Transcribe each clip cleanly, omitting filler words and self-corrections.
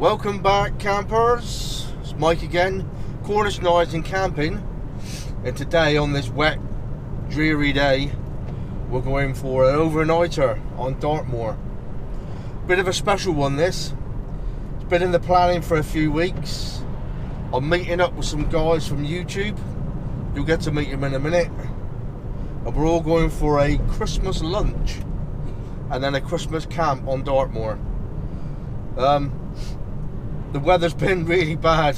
Welcome back, campers. It's Mike again, Cornish Nights and Camping. And today, on this wet, dreary day, we're going for an overnighter on Dartmoor. Bit of a special one, this. It's been in the planning for a few weeks. I'm meeting up with some guys from YouTube. You'll get to meet them in a minute. And we're all going for a Christmas lunch and then a Christmas camp on Dartmoor. The weather's been really bad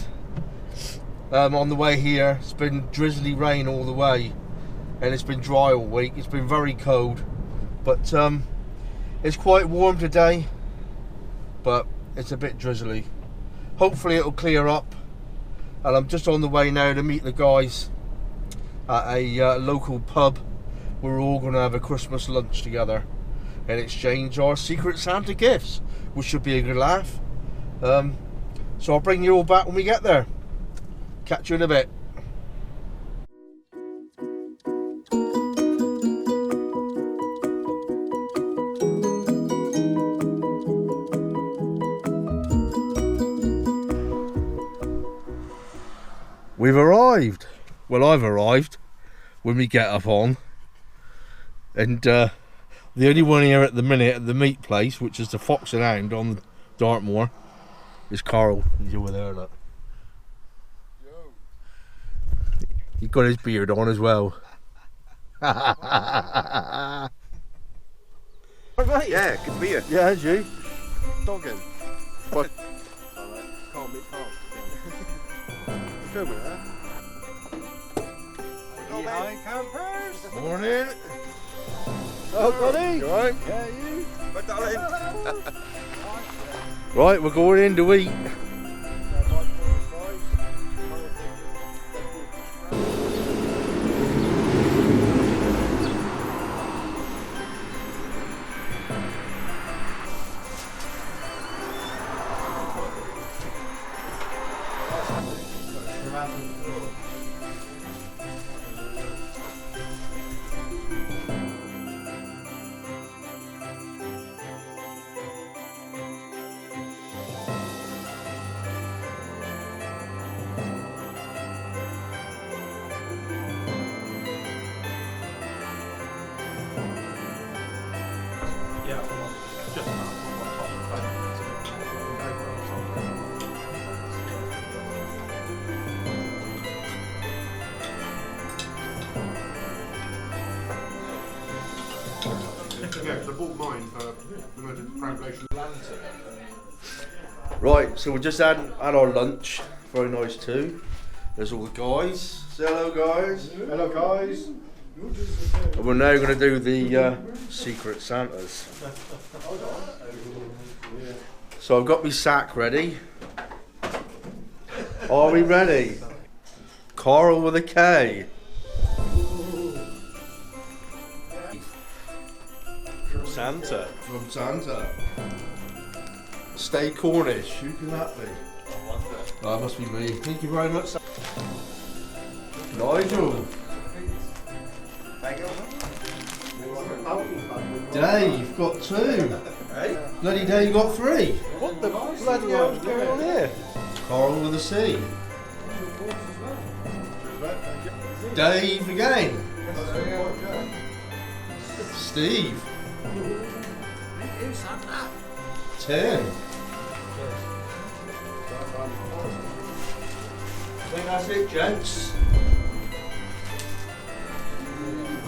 on the way here. It's been drizzly rain all the way, and it's been dry all week. It's been very cold, but it's quite warm today, but it's a bit drizzly. Hopefully it'll clear up, and I'm just on the way now to meet the guys at a local pub. We're all going to have a Christmas lunch together and exchange our Secret Santa gifts, which should be a good laugh. So I'll bring you all back when we get there. Catch you in a bit. We've arrived. Well, I've arrived when we get up on. And the only one here at the minute at the meat place, which is the Fox Hounds on Dartmoor, is Carl. He's over there, look. Yo. He got his beard on as well. Yeah, good beer. Yeah, as you. Dogging. What? Can't meet Carl. Filming that. Hi, campers! Morning. Oh, buddy! You alright? Yeah, you? My darling. Right, we're going in to eat. Yeah, because I bought mine for the translation. Right, so we just had our lunch. Very nice too. There's all the guys. Say hello, guys. Hello, guys. And we're now going to do the Secret Santas. So I've got my sack ready. Are we ready? Carl with a K. From Santa. From Santa. Stay Cornish. Who can that be? I wonder. Oh, that must be me. Thank you very much. Nigel. Dave, got two. Hey? Bloody Dave got three. What the bloody hell's going on here? Carl with a C. Dave again. Steve. Tim. I think that's it, gents.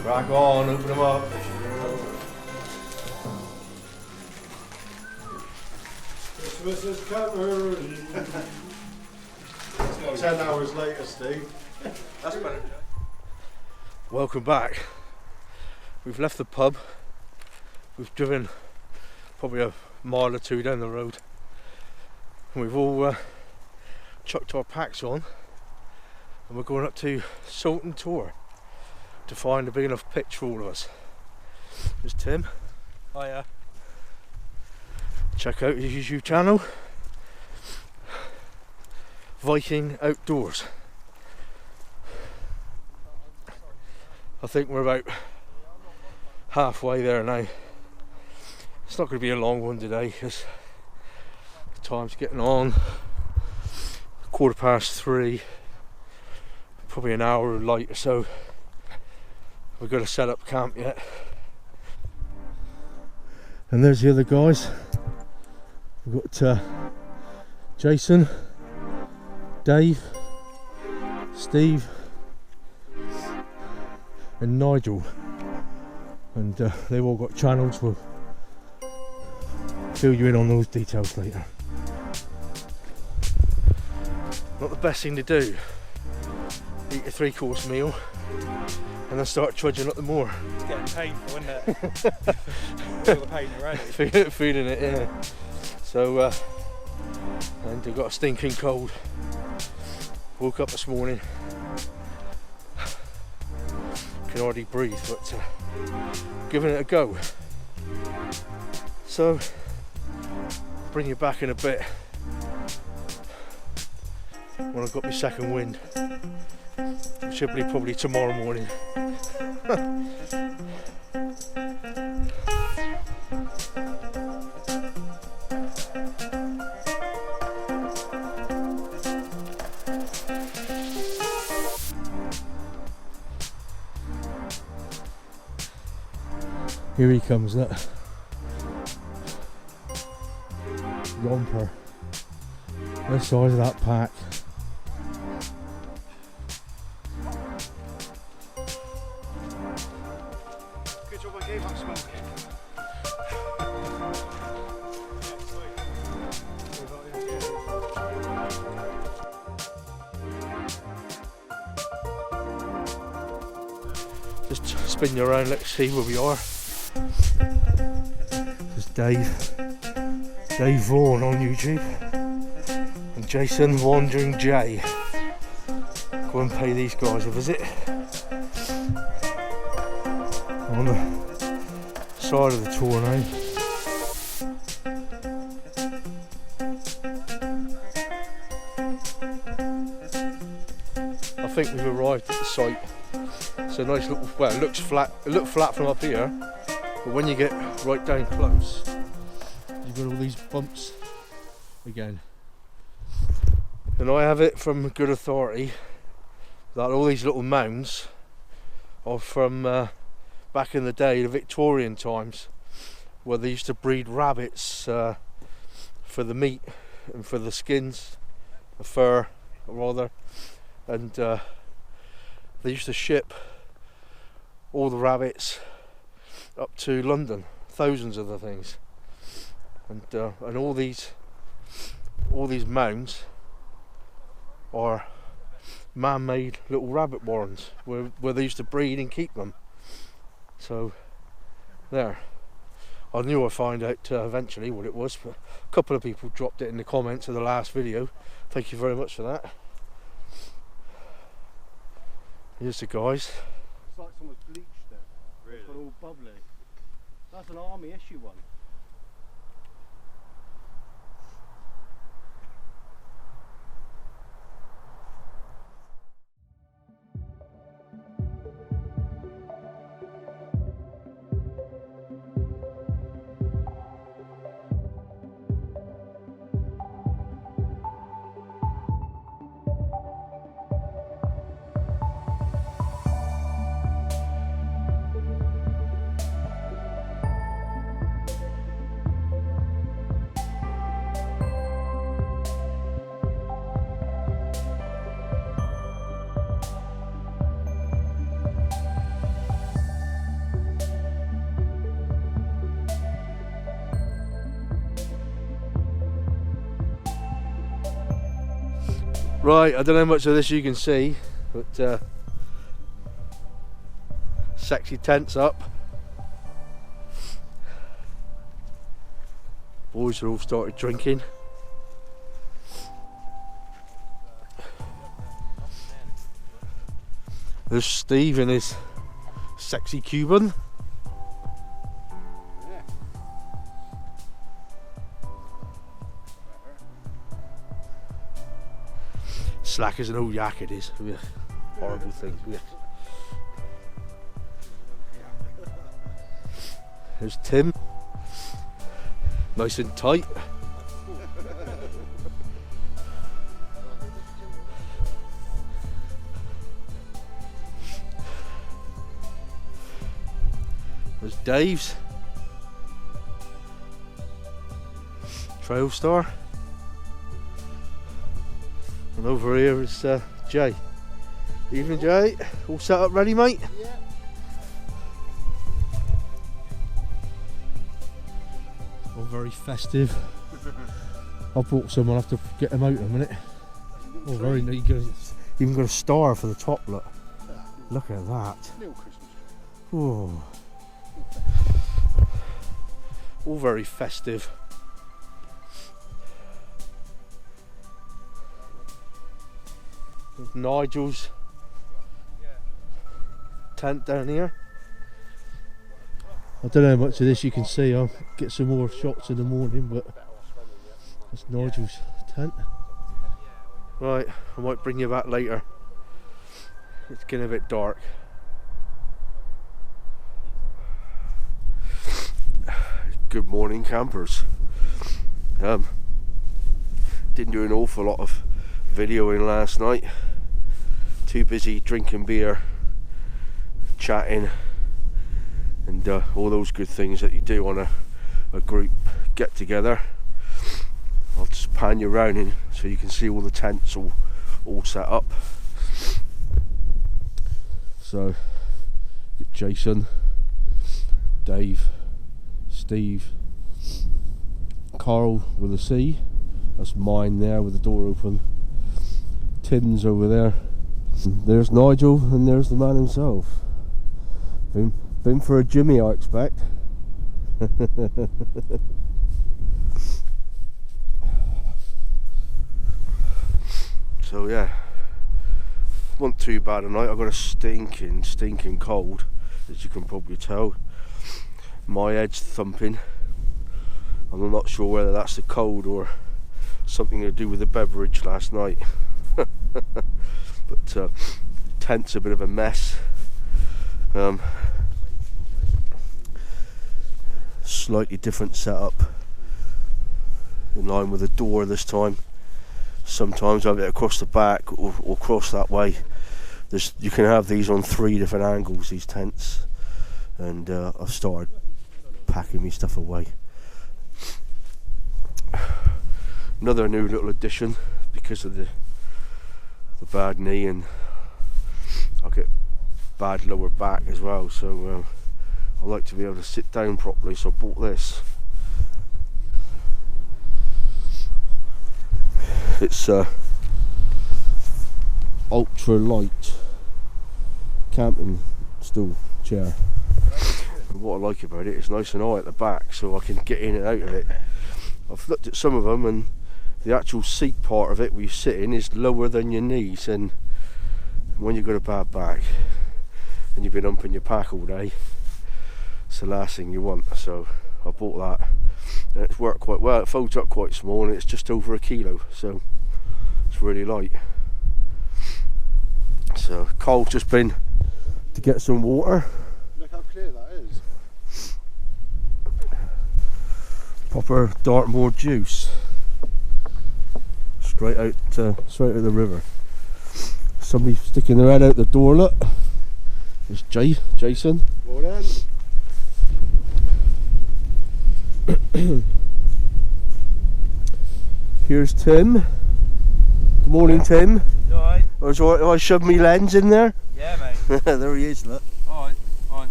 Crack on, open them up. Christmas is coming. 10 hours later, Steve. That's better. Welcome back. We've left the pub. We've driven probably a mile or two down the road. And we've all chucked our packs on. And we're going up to Salton Tor to find a big enough pitch for all of us. There's Tim. Hiya. Check out his YouTube channel, Viking Outdoors. I think we're about halfway there now. It's not going to be a long one today because time's getting on. 3:15. Probably an hour light or so. We've got to set up camp yet. And there's the other guys. We've got Jason, Dave, Steve and Nigel, and they've all got channels. We'll fill you in on those details later. Not the best thing to do, eat a 3-course meal and then start trudging up the moor. It's getting painful, isn't it? Feel the pain already. Feeling it, yeah. So, and I've got a stinking cold. Woke up this morning, can hardly breathe, but giving it a go. So, bring you back in a bit when I've got my second wind. Which should be probably tomorrow morning. Here he comes, that romper, the size of that pack. Good job I gave that smoke. Just spin you around, let's see where we are. There's Dave Vaughan on YouTube, and Jason Wandering J. Go and pay these guys a visit. On the side of the tour now. I think we've arrived at the site. It's a nice little, well, it looks flat. It looked flat from up here, but when you get right down close, you've got all these bumps again. And I have it from good authority that all these little mounds are from back in the day, the Victorian times, where they used to breed rabbits for the meat and for the skins, the fur rather, and they used to ship all the rabbits up to London, thousands of the things, and all these mounds are man-made little rabbit warrens where they used to breed and keep them. So there, I knew I'd find out eventually what it was, but a couple of people dropped it in the comments of the last video. Thank you very much for that. Here's the guys. It's like someone's bleached it. Really? It's got all bubbly. That's an army issue one. Right, I don't know how much of this you can see, but sexy tents up. Boys are all started drinking. There's Steve in his sexy Cuban. Slack as an old yak it is. Ugh. Horrible thing. Ugh. There's Tim. Nice and tight. There's Dave's Trail Star, and over here is Jay. Evening, Jay. All set up, ready, mate? Yeah. All very festive. I brought some. I'll have to get them out in a minute. Oh, very neat. Even got a star for the top. Look. Look at that. Little Christmas tree. Oh. All very festive. There's Nigel's tent down here. I don't know how much of this you can see. I'll get some more shots in the morning, but that's Nigel's tent. Right, I might bring you back later. It's getting a bit dark. Good morning, campers. Didn't do an awful lot of videoing last night. Too busy drinking beer, chatting, and all those good things that you do on a group get together. I'll just pan you around in so you can see all the tents all set up. So Jason, Dave, Steve, Carl with a C, that's mine there with the door open. Tim's over there. There's Nigel, and there's the man himself. Been for a Jimmy, I expect. So yeah, wasn't too bad a night. I got a stinking cold, as you can probably tell. My head's thumping. I'm not sure whether that's the cold or something to do with the beverage last night. But tent's a bit of a mess. Slightly different setup, in line with the door this time. Sometimes I have it across the back or across that way. You can have these on 3 different angles, these tents, and I've started packing my stuff away. Another new little addition because of the bad knee, and I get bad lower back as well, so I like to be able to sit down properly, so I bought this. It's ultra light camping stool chair. And what I like about it, it's nice and high at the back, so I can get in and out of it. I've looked at some of them, and the actual seat part of it where you sit in is lower than your knees, and when you've got a bad back and you've been humping your pack all day, it's the last thing you want. So I bought that, and it's worked quite well. It folds up quite small, and it's just over 1 kilo, so it's really light. So Cole's just been to get some water. Look how clear that is. Proper Dartmoor juice. Straight out of the river. Somebody sticking their head out the door, look. There's Jason. Well done. Here's Tim. Good morning, Tim. You alright? I shoved my lens in there. Yeah, mate. There he is, look. Alright,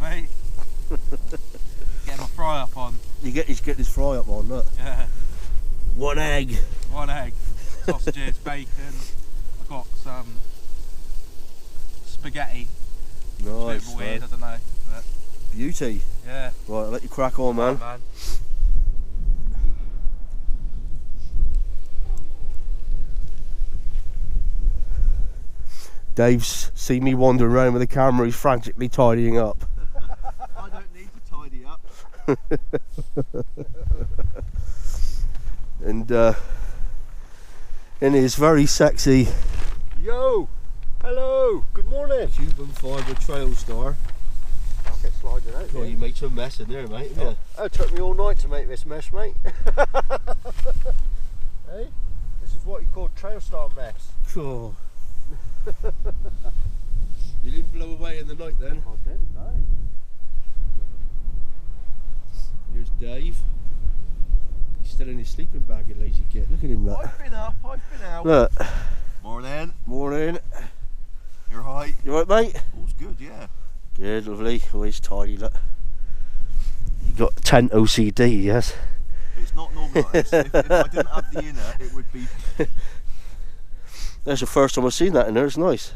mate. Get my fry up on. He's getting his fry up on, look. Yeah. 1 egg. 1 egg. Sausages, bacon. I've got some spaghetti. Nice. It's a bit weird, I don't know. But Beauty. yeah. Right, I'll let you crack on, man. Man. Dave's seen me wandering around with the camera. He's frantically tidying up. I don't need to tidy up. And in his very sexy Yo! Hello! Good morning! Cuban fibre trail star. I'll get sliding out. Oh, you made some mess in there, mate. Yeah. Oh, it took me all night to make this mess, mate. Hey? This is what you call trail star mess. Oh. You didn't blow away in the night then? I didn't, no. Dave. He's still in his sleeping bag, you lazy git. Look at him, look. I've been up, I've been out. Look. Morning. Morning. You're right. You alright, mate? All's good, yeah. Good, lovely. Always tidy, look. You got tent OCD, yes? It's not normal like this. If I didn't have the inner, it would be... That's the first time I've seen that in there, it's nice.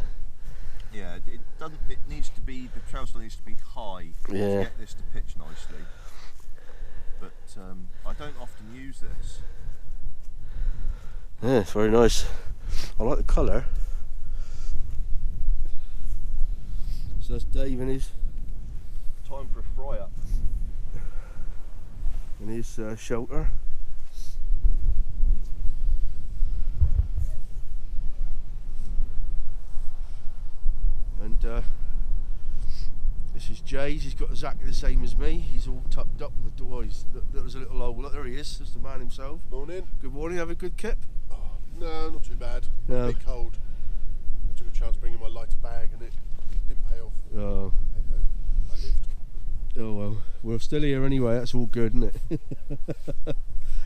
Yeah, it doesn't. It needs to be, the trail still needs to be high to get this to pitch nicely. But I don't often use this. Yeah, it's very nice. I like the colour. So that's Dave and his... Time for a fry up. And his shelter. And this is Jay's. He's got exactly the same as me. He's all tucked up with the door. There was a little hole. Look, there he is. That's the man himself. Morning. Good morning. Have a good kip? Oh, no, not too bad. No. A bit cold. I took a chance bringing my lighter bag and it didn't pay off. Oh. I lived. Oh well. We're still here anyway. That's all good, isn't it?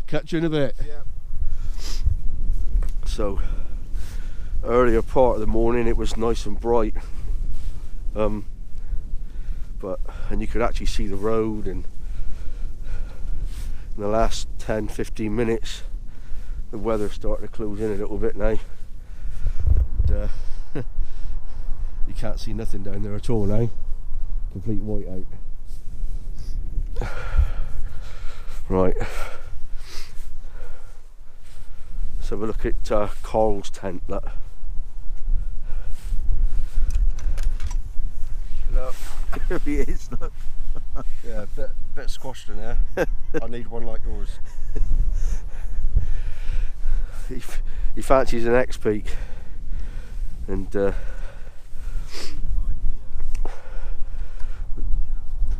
Catch you in a bit. Yeah. So, earlier part of the morning it was nice and bright. And you could actually see the road, and in the last 10-15 minutes the weather's starting to close in a little bit now, and you can't see nothing down there at all now. Complete white out. Right, so we'll look at Carl's tent. Look. Look, here he is, look. Yeah, a bit squashed in there. I need one like yours. He fancies an X-Peak, and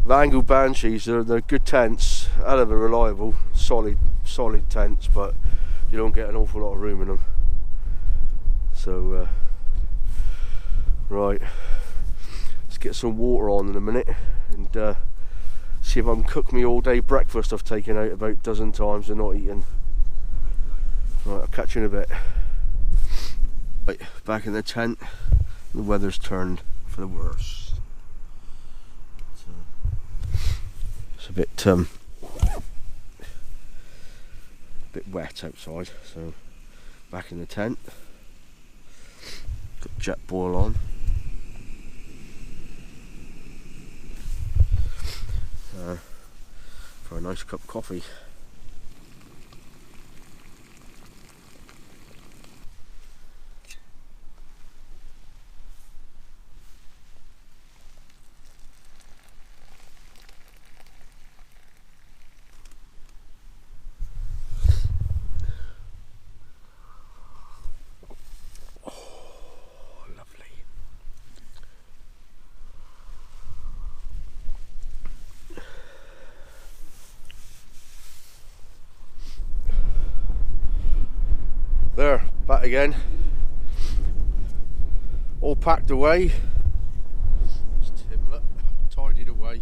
Vangu Banshees, they're good tents, hell of a reliable, solid tents, but you don't get an awful lot of room in them. So right, let's get some water on in a minute and see if I can cook me all day breakfast I've taken out about a dozen times and not eaten. Right, I'll catch you in a bit. Right, back in the tent, the weather's turned for the worse. It's a bit wet outside, so back in the tent. Got jet boil on. For a nice cup of coffee. There, back again. All packed away. It's Timlet, tidied away.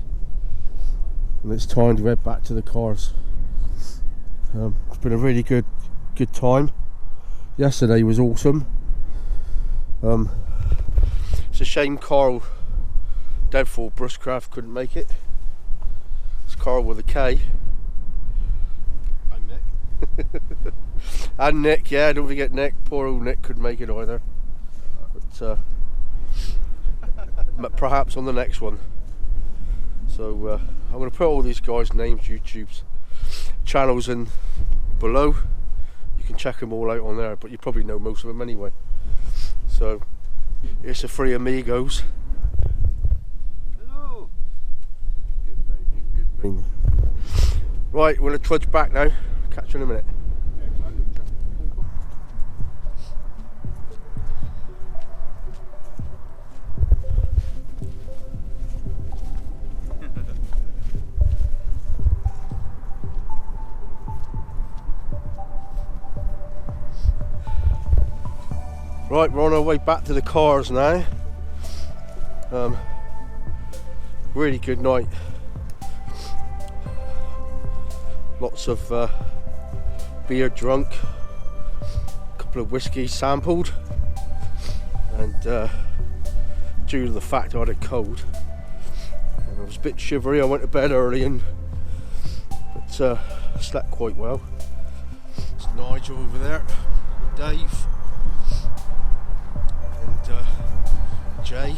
And it's time to head back to the cars. It's been a really good time. Yesterday was awesome. It's a shame Carl DEADFALL BUSHCRAFT couldn't make it. It's Carl with a K. And Nick, yeah, don't forget Nick. Poor old Nick couldn't make it either. But perhaps on the next one. So I'm going to put all these guys' names, YouTube's channels in below. You can check them all out on there, but you probably know most of them anyway. So it's the three amigos. Hello. Good mate. Right, we're going to trudge back now. Catch you in a minute. Right, we're on our way back to the cars now. Really good night. Lots of beer drunk, a couple of whiskies sampled, and due to the fact I had a cold, I was a bit shivery. I went to bed early, but slept quite well. It's Nigel over there, Dave, and Jay.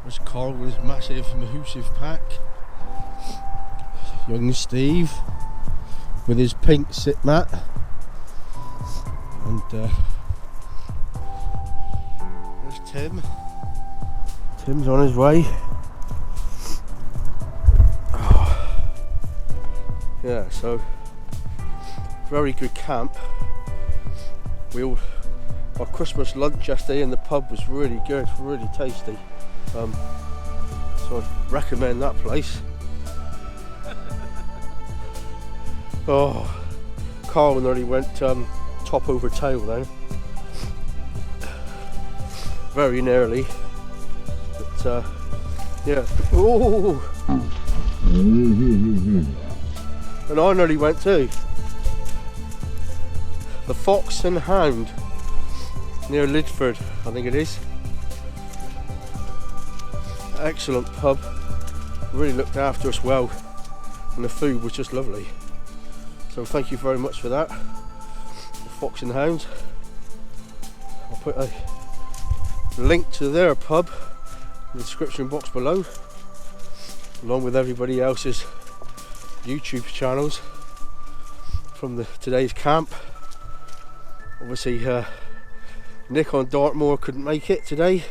There's Carl with his massive mahoosive pack. Young Steve with his pink sit mat. And there's Tim. Tim's on his way. Oh. Yeah, so very good camp. Our Christmas lunch yesterday in the pub was really good, really tasty. So I recommend that place. Oh, Carl nearly went top over tail then. Very nearly. But yeah. Oh! And I nearly went too. The Fox and Hound near Lidford, I think it is. Excellent pub, really looked after us well, and the food was just lovely. So thank you very much for that, the Fox and Hounds. I'll put a link to their pub in the description box below, along with everybody else's YouTube channels from today's camp. Obviously Nick on Dartmoor couldn't make it today.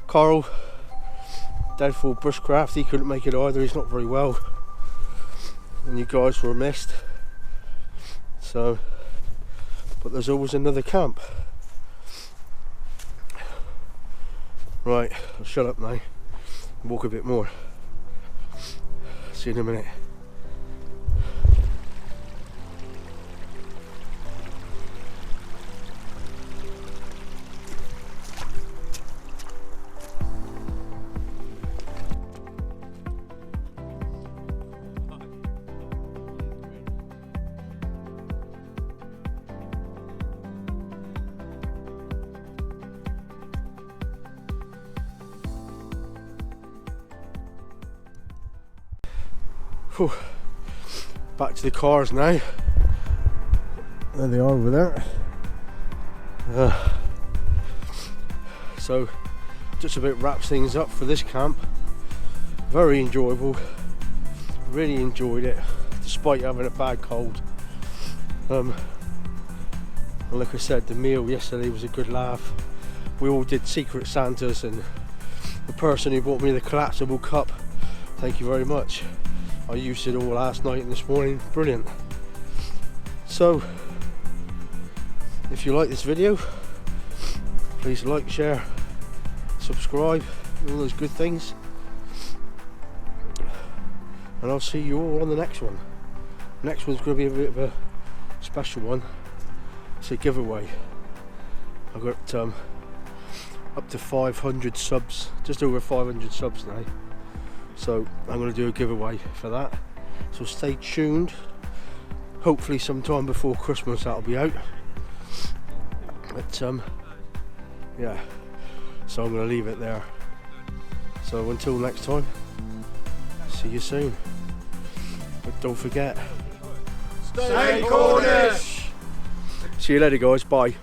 Carl, DEADFALL BUSHCRAFT, he couldn't make it either, he's not very well. And you guys were missed. So, but there's always another camp. Right, I'll shut up now and walk a bit more. See you in a minute. Whew. Back to the cars now. There they are over there. So just about wraps things up for this camp. Very enjoyable. Really enjoyed it, despite having a bad cold. And like I said, the meal yesterday was a good laugh. We all did Secret Santas, and the person who bought me the collapsible cup, thank you very much. I used it all last night and this morning, brilliant. So, if you like this video, please like, share, subscribe, all those good things. And I'll see you all on the next one. Next one's going to be a bit of a special one. It's a giveaway. I've got up to 500 subs, just over 500 subs now. So I'm going to do a giveaway for that. So stay tuned. Hopefully sometime before Christmas that'll be out. But yeah. So I'm going to leave it there. So until next time, see you soon. But don't forget, Stay Cornish! See you later guys, bye.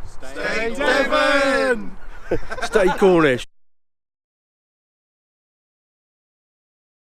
Stay Devon! Stay Cornish.